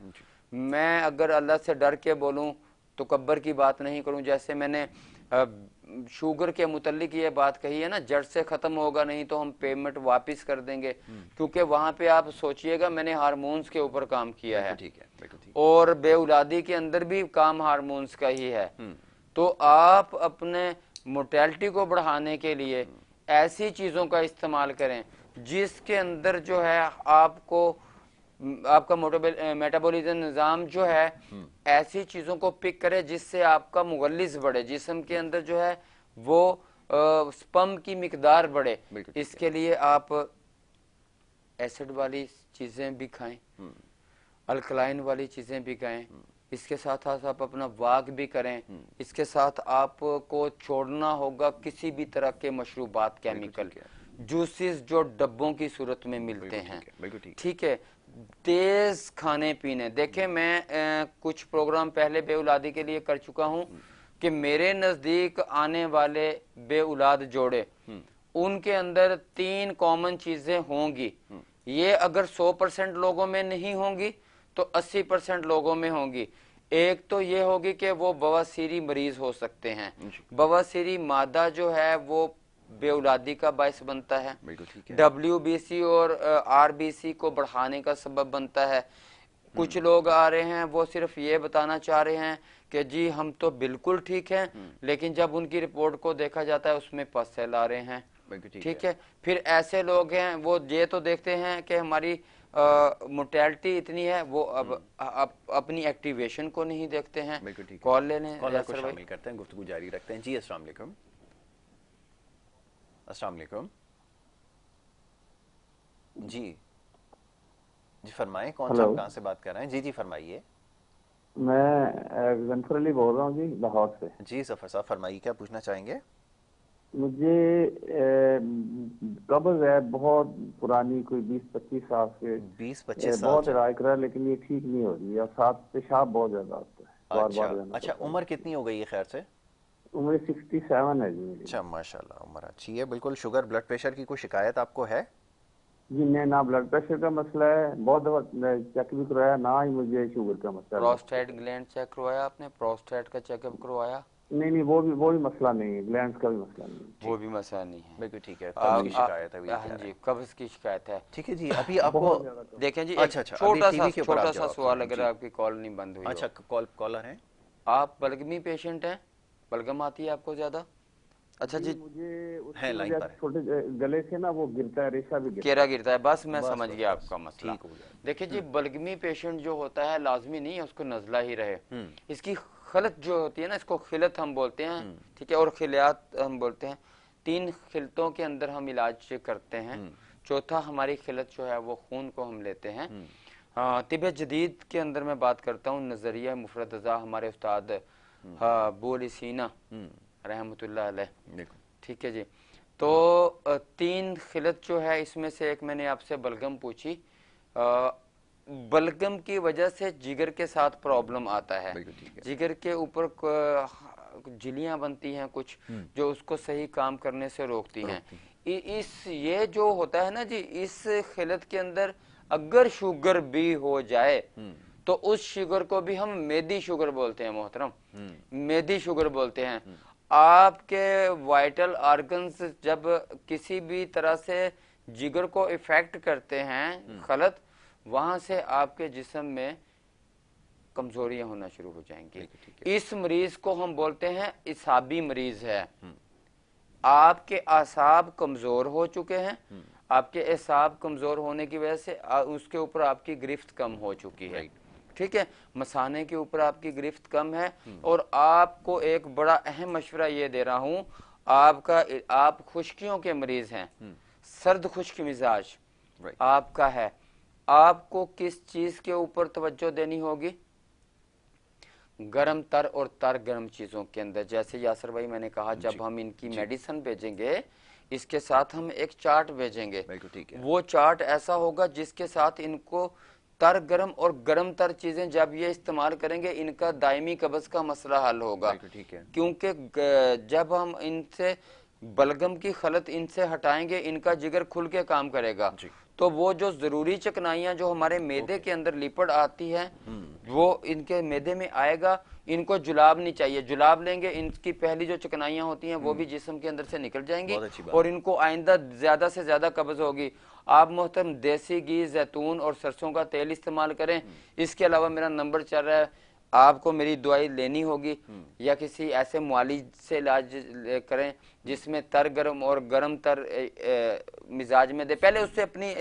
मैं अगर अल्लाह से डर के बोलूं तो कब्र की बात नहीं करूं, जैसे मैंने शुगर के मुतल्लिक ये बात कही है ना, जड़ से खत्म होगा नहीं तो हम पेमेंट वापस कर देंगे, क्योंकि वहां पे आप सोचिएगा मैंने हार्मोन्स के ऊपर काम किया है,
ठीक है, बिल्कुल ठीक।
और बेउलादी के अंदर भी काम हार्मोन्स का ही है। तो आप अपने मोर्टेलिटी को बढ़ाने के लिए ऐसी चीजों का इस्तेमाल करें जिसके अंदर जो है आपको आपका मेटाबॉलिज्म निजाम जो है ऐसी चीजों को पिक करे जिससे आपका मुगल्लिज बढ़े, जिस्म के अंदर जो है वो स्पर्म की मिकदार बढ़े। इसके लिए आप एसिड वाली चीजें भी खाएं, अल्कलाइन वाली चीजें भी खाएं, इसके साथ साथ आप अपना वाक भी करें। इसके साथ आपको छोड़ना होगा किसी भी तरह के मशरूबात, केमिकल जूसेस जो डब्बों की सूरत में मिलते हैं, ठीक है। तेज खाने पीने, देखें मैं कुछ प्रोग्राम पहले बेउलादी के लिए कर चुका हूं कि मेरे नजदीक आने वाले बेउलाद जोड़े, उनके अंदर 3 कॉमन चीजें होंगी। ये अगर 100% लोगों में नहीं होंगी तो 80% लोगों में होंगी। एक तो ये होगी कि वो बवासीरी मरीज हो सकते हैं। बवासीरी मादा जो है वो बेउलादी का बायस बनता है, WBC और RBC को बढ़ाने का सबब बनता है। कुछ लोग आ रहे हैं वो सिर्फ ये बताना चाह रहे हैं कि जी हम तो बिल्कुल ठीक हैं, लेकिन जब उनकी रिपोर्ट को देखा जाता है उसमें पस सेल आ रहे हैं, ठीक है। फिर ऐसे लोग हैं वो ये तो देखते हैं कि हमारी मोर्टेलिटी इतनी है, वो अब अपनी एक्टिवेशन को नहीं देखते हैं। कॉल ले लें,
कॉलर को शामिल करते हैं, गुफ्तगू जारी रखते हैं। जी अस्सलाम वालेकुम। अस्सलाम वालेकुम जी, जी फरमाएं, कौन सा, कहाँ से बात कर रहे हैं? जी जी फरमाइए।
मैं जफर अली बोल रहा हूँ जी, लाहौर से।
जी जफर साहब फरमाइए, क्या पूछना चाहेंगे?
मुझे कब्ज है बहुत पुरानी, कोई 20-25 साल से,
20-25 साल
बहुत इलाज करा लेकिन ये ठीक नहीं हो रही है, साथ पेशाब बहुत ज्यादा आता है।
अच्छा, अच्छा, उम्र कितनी हो गई है खैर से?
उम्र 67 है जी।
अच्छा माशाल्लाह, उम्र अच्छी है। बिल्कुल, शुगर ब्लड प्रेशर की कोई शिकायत आपको है?
जी नहीं, ना ब्लड प्रेशर का मसला है, बहुत दफा चेक भी करवाया, ना ही मुझे शुगर का मसला।
प्रोस्टेट ग्लैंड चेक करवाया आपने? प्रोस्टेट का चेकअप करवाया?
नहीं, वो भी मसला नहीं है, ग्लैंड्स का भी मसला नहीं है।
वो भी मसला नहीं है,
बिल्कुल ठीक है। कब्ज की शिकायत है?
हाँ जी, कब्ज की शिकायत है,
ठीक है जी। अभी आपको
देखें जी,
अच्छा,
छोटा सा सवाल, अगर आपकी कॉल नहीं बंद हुई।
अच्छा, कॉलर है,
आप बलगमी पेशेंट हैं? बलगम आती है आपको ज्यादा? अच्छा जी,
मुझे
है लाइन पर,
छोटे गले से ना वो गिरता है, रेशा भी
केरा गिरता है। बस मैं समझ गया आपका मसला।
ठीक हो गया।
देखिए जी, बलगमी पेशेंट जो होता है लाजमी नहीं है उसको नजला ही रहे, इसकी खलत जो होती है ना, इसको खिलत हम बोलते हैं, ठीक है, और खिलियात हम बोलते हैं। 3 खिलतों के अंदर हम इलाज करते हैं। चौथा हमारी खिलत जो है वो खून को हम लेते हैं। तिब जदीद के अंदर मैं बात करता हूँ, नजरिया मुफरदजा हमारे उस्ताद बोल सीना रहमतुल्लाह अलैह, ठीक है जी। तो 3 खिलत जो है, इसमें से एक मैंने आपसे बलगम पूछी। बलगम की वजह से जिगर के साथ प्रॉब्लम आता है, जिगर के ऊपर झिल्लियां बनती हैं कुछ जो उसको सही काम करने से रोकती हैं। ये जो होता है ना जी, इस खिलत के अंदर अगर शुगर भी हो जाए तो उस शुगर को भी हम मेदी शुगर बोलते हैं मोहतरम, मेदी शुगर बोलते हैं। आपके वाइटल ऑर्गन्स जब किसी भी तरह से जिगर को इफेक्ट करते हैं खलत, वहां से आपके जिस्म में कमजोरियां होना शुरू हो जाएंगी। इस मरीज को हम बोलते हैं इसाबी मरीज है। आपके आसाब कमजोर हो चुके हैं, आपके एसाब कमजोर होने की वजह से उसके ऊपर आपकी गिरफ्त कम हो चुकी है, ठीक है, मसाने के ऊपर आपकी गिरफ्त कम है। और आपको एक बड़ा अहम मशवरा ये दे रहा हूं, आप खुश्कियों के मरीज हैं, सर्द खुश्क मिजाज आपका है, आपको किस चीज के ऊपर तवज्जो देनी होगी? गर्म तर और तर गर्म चीजों के अंदर, जैसे यासर भाई मैंने कहा जब हम इनकी मेडिसिन भेजेंगे इसके साथ हम एक चार्ट भेजेंगे,
ठीक है।
वो चार्ट ऐसा होगा जिसके साथ इनको तर गर्म और गर्म तर चीजें जब ये इस्तेमाल करेंगे इनका दायमी कब्ज का मसला हल होगा।
ठीक है।
क्योंकि जब हम इनसे बलगम की खलत इनसे हटाएंगे इनका जिगर खुल के काम करेगा, तो वो जो जरूरी चिकनाइयां जो हमारे मैदे के अंदर लिपट आती है वो इनके मैदे में आएगा। इनको जुलाब नहीं चाहिए, जुलाब लेंगे इनकी पहली जो चिकनाइयां होती हैं वो भी जिस्म के अंदर से निकल जाएंगी और इनको आइंदा ज्यादा से ज्यादा कब्ज होगी। आप मोहतरम देसी घी, जैतून और सरसों का तेल इस्तेमाल करें। इसके अलावा मेरा नंबर चल रहा है, आपको मेरी दवाई लेनी होगी या किसी ऐसे मुआलिज से इलाज करें जिसमें तर गर्म और गर्म तर मिजाज में दे। पहले उससे अपनी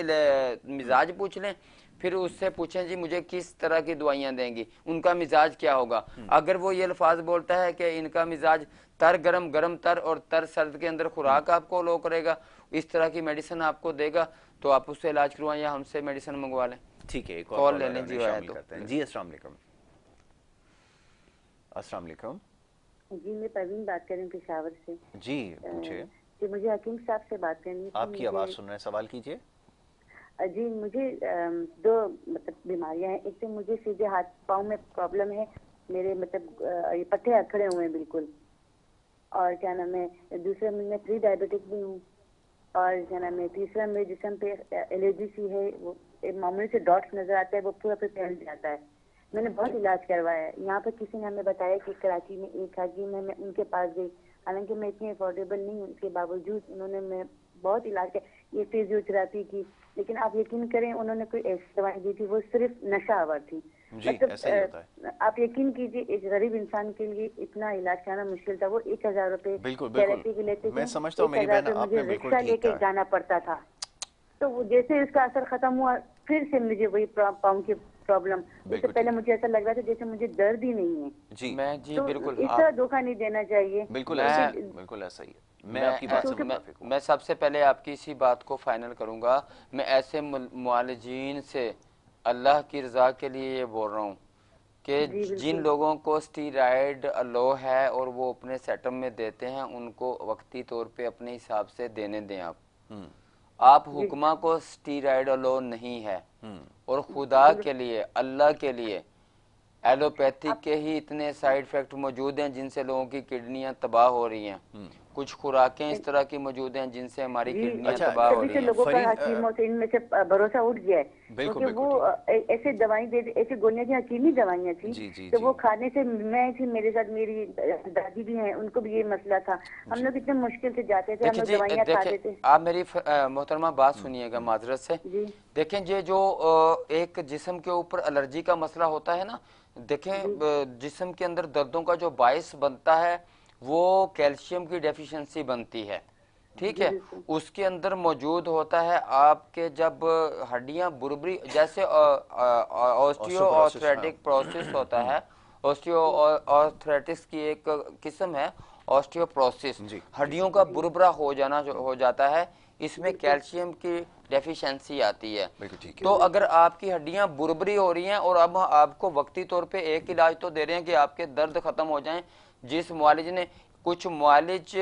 मिजाज पूछ लें, फिर उससे पूछें जी मुझे किस तरह की दवाइयां देंगी, उनका मिजाज क्या होगा। अगर वो ये अल्फाज बोलता है कि इनका मिजाज तर गर्म, गर्म तर और तर सर्द के अंदर खुराक आपको लो करेगा, इस तरह की मेडिसिन आपको देगा, तो आप उससे इलाज करवाएं या हमसे मेडिसिन मंगवा लें।
ठीक है,
कॉल ले लें जी।
जी अस्सलाम वालेकुम। अस्सलाम वालेकुम।
जी मैं परवीन बात कर रही हूँ पेशावर से।
जी पूछिए।
जी मुझे हकीम साहब से बात करनी थी।
आपकी आवाज सुन रहे हैं, सवाल कीजिए।
जी मुझे दो मतलब बीमारियां हैं। एक तो मुझे सीधे हाथ पाँव में प्रॉब्लम है, मेरे मतलब ये पट्टे अखड़े हुए हैं बिल्कुल, और क्या नाम है दूसरा मैं प्री डायबिटिक भी हूँ, और क्या नाम है तीसरा मेरे जिस्म पे एलर्जी सी है, वो मामूली से डॉट्स नजर आता है, वो पूरा पे फैल जाता है। मैंने बहुत इलाज करवाया है, यहाँ पे किसी ने हमें बताया कि कराची में एक हकीम है, मैं उनके पास गई, हालांकि मैं इतनी अफोर्डेबल नहीं हूँ, इसके बावजूद उन्होंने मैं बहुत इलाज किया, ये फिजियोथेरेपी की, लेकिन आप यकीन करें उन्होंने कोई ऐसी दवाई दी थी वो सिर्फ नशा आवर थी।
मतलब ऐसा ही होता है।
आप यकीन कीजिए एक गरीब इंसान के लिए इतना इलाज कराना मुश्किल था। वो 1000 रुपए थेरेपी के लेते थे,
मैं समझता हूँ मेरी बहन आपने बिल्कुल ठीक
लेके जाना पड़ता था। तो वो जैसे उसका असर खत्म हुआ फिर से मुझे वही पाँव की प्रॉब्लम, इससे पहले मुझे ऐसा लग रहा था जैसे मुझे दर्द ही नहीं है।
जी मैं जी
तो
बिल्कुल
इस तरह धोखा नहीं देना चाहिए।
बिल्कुल ऐसा ही है। मैं आपकी बात से मुताफिक हूं।
मैं सबसे पहले आपकी इसी बात को फाइनल करूंगा। मैं ऐसे मुआलिजीन से अल्लाह की रजा के लिए ये बोल रहा हूँ कि जिन लोगों को स्टीरॉयड लो है और वो अपने सेटअप में देते हैं उनको वक्ती तौर पे अपने हिसाब से देने दें। आप हुक्मा को स्टीरॉयड लो नहीं है, और खुदा के लिए अल्लाह के लिए एलोपैथिक के ही इतने साइड इफेक्ट मौजूद हैं जिनसे लोगों की किडनियां तबाह हो रही हैं। कुछ खुराकें इस तरह की मौजूद हैं जिनसे हमारी किडनियां तबाह हो रही हैं।
लोगों का हकीमों से इनमें से भरोसा उठ गया है, क्योंकि वो ऐसे दवाई दे, ऐसी गोलियां थी, हकीमी दवाइयां थी, तो वो खाने से मैं थी, मेरे साथ मेरी दादी भी हैं, उनको भी ये मसला था। हम लोग इतने मुश्किल से जाते थे, हम लोग दवाइयां खाते थे।
आप मेरी मोहतरमा बात सुनिएगा माजरत से। देखें ये जो एक जिस्म के ऊपर एलर्जी का मसला होता है ना, देखें जिस्म के अंदर दर्दों का जो बायस बनता है वो कैल्शियम की डेफिशिएंसी बनती है, ठीक है। उसके अंदर मौजूद होता है आपके जब हड्डियां बुरबरी, जैसे ऑस्टियोआर्थराइटिक प्रोसेस होता है, ऑस्टियोआर्थराइटिस की एक किस्म है ऑस्टियोप्रोसिस, हड्डियों का बुरबरा हो जाता है, इसमें कैल्शियम की डेफिशिएंसी आती है। तो अगर आपकी हड्डियां बुरबरी हो रही हैं और अब आपको वक्ती तौर पे एक इलाज तो दे रहे हैं कि आपके दर्द खत्म हो जाएं, जिस मुआलिज ने, कुछ मुआलिज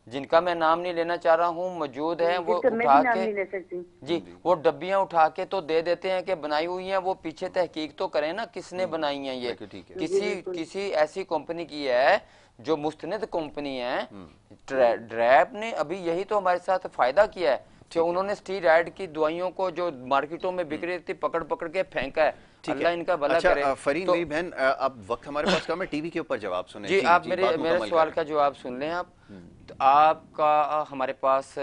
जिनका मैं नाम नहीं लेना चाह रहा हूँ मौजूद है, वो उठा के जी वो डब्बियां उठा के तो दे देते हैं कि बनाई हुई हैं, वो पीछे तहकीक तो करें ना किसने बनाई है ये, किसी ऐसी कंपनी की है जो मुस्तनद कंपनी है। ड्रैप ने अभी यही तो हमारे साथ फायदा किया है कि उन्होंने स्टीरॉयड की दवाइयों को जो मार्केटों में बिक रही थी पकड़ पकड़ के फेंका है। अल्लाह इनका भला करे।
फरीन मेरी बहन, अब वक्त हमारे पास कम है, टीवी के ऊपर जवाब सुने।
जी आप मेरे सवाल का जवाब सुन लें आप। तो आपका हमारे पास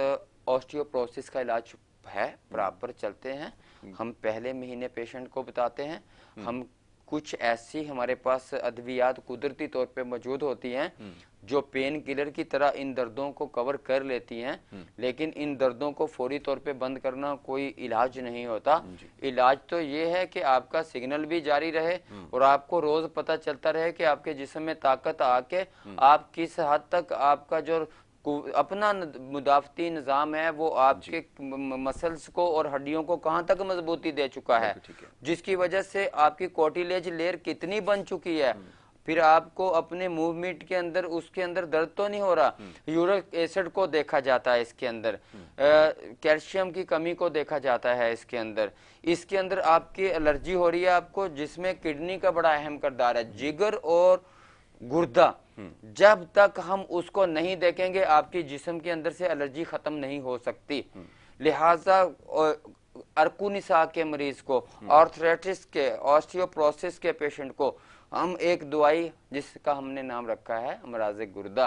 ऑस्टियोप्रोसिस का इलाज है, प्रॉपर चलते हैं हम, पहले महीने पेशेंट को बताते हैं हम। कुछ ऐसी हमारे पास अद्वियात कुदरती तौर पे मौजूद होती हैं जो पेन किलर की तरह इन दर्दों को कवर कर लेती हैं, लेकिन इन दर्दों को फौरी तौर पे बंद करना कोई इलाज नहीं होता। इलाज तो ये है कि आपका सिग्नल भी जारी रहे और आपको रोज पता चलता रहे कि आपके जिस्म में ताकत आके आप किस हद तक आपका जो अपना मुदाफती निज़ाम है वो आपके मसल्स को और हड्डियों को कहां तक मजबूती दे चुका है, जिसकी वजह से आपकी कोटिलेज लेयर कितनी बन चुकी है। फिर आपको अपने मूवमेंट के अंदर उसके अंदर दर्द तो नहीं हो रहा, यूरिक एसिड को देखा जाता है इसके अंदर, कैल्शियम की कमी को देखा जाता है इसके अंदर आपकी एलर्जी हो रही है आपको, जिसमें किडनी का बड़ा अहम किरदार है। जिगर और गुर्दा, जब तक हम उसको नहीं देखेंगे आपकी जिस्म के अंदर से एलर्जी खत्म नहीं हो सकती। लिहाजा अर्कुनिसा के मरीज को, आर्थराइटिस के, ऑस्टियोपोरोसिस के पेशेंट को हम एक दवाई जिसका हमने नाम रखा है अमराज़े गुर्दा,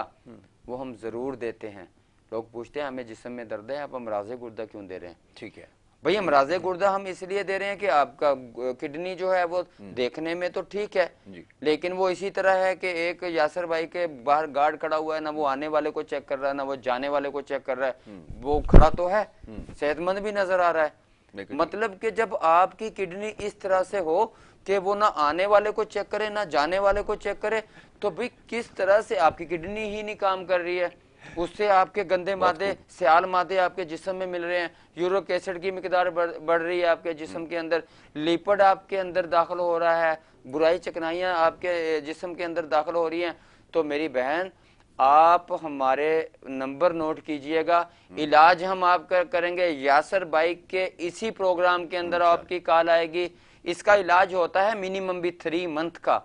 वो हम जरूर देते हैं। लोग पूछते हैं हमें जिस्म में दर्द है, आप अमराज़े गुर्दा क्यों दे रहे हैं? ठीक है भाई, अमराज़े गुर्दा हम इसलिए दे रहे हैं कि आपका किडनी जो है वो देखने में तो ठीक है, लेकिन वो इसी तरह है कि एक यासर भाई के बाहर गार्ड खड़ा हुआ है, ना वो आने वाले को चेक कर रहा है, ना वो जाने वाले को चेक कर रहा है, वो खड़ा तो है, सेहतमंद भी नजर आ रहा है। मतलब कि जब आपकी किडनी इस तरह से हो कि वो ना आने वाले को चेक करे ना जाने वाले को चेक करे, तो भाई किस तरह से आपकी किडनी ही नहीं काम कर रही है, उससे आपके गंदे मादे, सियाल मादे आपके जिस्म में मिल रहे हैं, यूरिक एसिड की मिकदार बढ़ रही है आपके जिस्म के अंदर, लिपिड आपके अंदर दाखिल हो रहा है, बुराई चिकनाइयां आपके जिस्म के अंदर दाखिल हो रही हैं। तो मेरी बहन, आप हमारे नंबर नोट कीजिएगा, इलाज हम आपका करेंगे यासर भाई के इसी प्रोग्राम के अंदर आपकी कॉल आएगी। इसका इलाज होता है मिनिमम भी 3 मंथ का,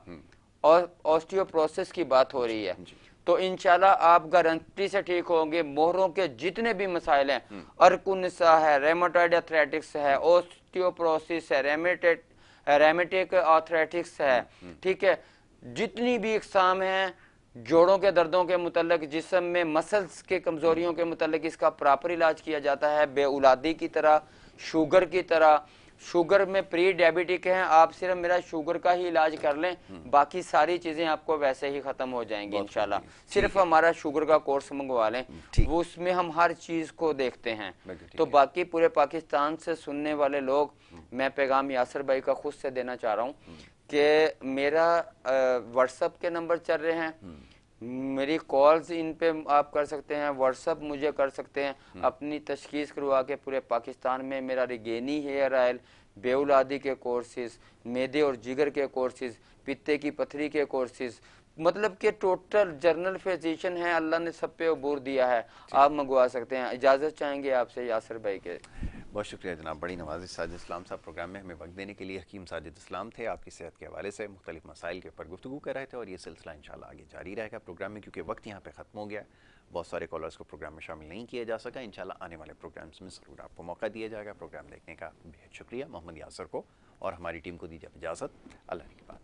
और ऑस्टियोपोरोसिस की बात हो रही है, तो इंशाल्लाह आप गारंटी से ठीक होंगे। मोहरों के जितने भी मसाइल हैं, अर्कुनिसा है, रेमेटॉइड आर्थराइटिस है, ऑस्टियोपोरोसिस है, रेमेटिक आर्थराइटिस है, ठीक है, जितनी भी इकसाम हैं, जोड़ों के दर्दों के मुतल्लिक, जिस्म में मसल्स के कमजोरियों के मुतल्लिक इसका प्रॉपर इलाज किया जाता है। बेउलादी की तरह, शुगर की तरह, शुगर में प्री डायबिटिक हैं, आप सिर्फ मेरा शुगर का ही इलाज कर लें, बाकी सारी चीजें आपको वैसे ही खत्म हो जाएंगी इंशाल्लाह। सिर्फ हमारा शुगर का कोर्स मंगवा लें, वो उसमें हम हर चीज को देखते हैं। तो बाकी पूरे पाकिस्तान से सुनने वाले लोग, मैं पैगाम यासर भाई का खुद से देना चाह रहा हूँ कि मेरा व्हाट्सएप के नंबर चल रहे हैं, मेरी कॉल्स इन पे आप कर सकते हैं, व्हाट्सअप मुझे कर सकते हैं, अपनी तशखीस करवा के पूरे पाकिस्तान में मेरा रिगेनी हेयर ऑयल, बेउलादी के कोर्सेज, मैदे और जिगर के कोर्सेज, पित्ते की पथरी के कोर्सेज, मतलब कि टोटल जर्नल फिजिशियन है, अल्लाह ने सब पे अबूर दिया है, आप मंगवा सकते हैं। इजाज़त चाहेंगे आपसे यासर भाई के।
बहुत शुक्रिया जनाब, बड़ी नवाज़िश साजिद इस्लाम साहब प्रोग्राम में हमें वक्त देने के लिए। हकीम साजिद इस्लाम थे, आपकी सेहत के हवाले से मुख्तलिफ मसाइल के ऊपर गुफ्तगू कर रहे थे, और ये सिलसिला इंशाल्लाह आगे जारी रहेगा प्रोग्राम में, क्योंकि वक्त यहाँ पे ख़त्म हो गया। बहुत सारे कॉलर्स को प्रोग्राम में शामिल नहीं किया जा सका, इंशाल्लाह आने वाले प्रोग्राम्स में ज़रूर आपको मौका दिया जाएगा। प्रोग्राम देखने का बेहद शुक्रिया। मोहम्मद यासर को और हमारी टीम को दीजिए इजाज़त। अल्लाह के बाद।